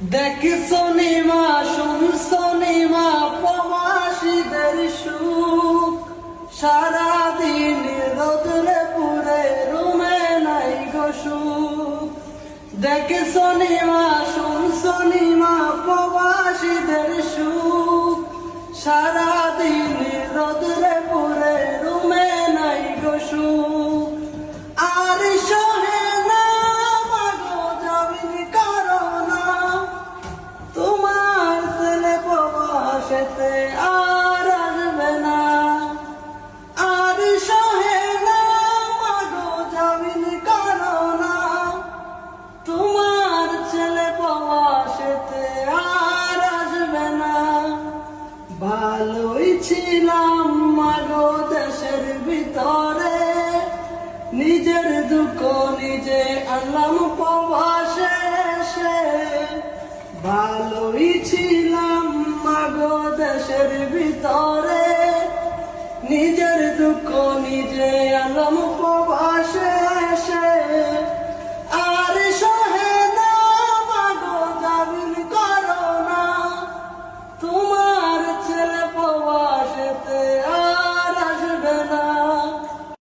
দেখ সোনিমা শুন সোনিমা প্রবাসীদের সুখ, সারাদিন রোদরে পুরে রুমে নাই গো সুখ। দেখ সোনিমা শুন সোনিমা প্রবাসীদের সুখ, সারাদিন রোদরে পুরে রুমে নাই গো সুখ। আর সহে না মাগো জমিন করো না, তোমার ছেলে প্রবাসেতে আর আসবে না। আর সহে না মাগো জমিন করো না, তোমার ছেলে প্রবাসেতে আর আসবে না। ভালোই ছিলাম মাগো দেশের ভিতরে, নিজের দুঃখ নিজে আনলাম প্রবাসে এসে। ভালোই ছিলাম মাগো দেশের ভিতরে, নিজের দুঃখ নিজে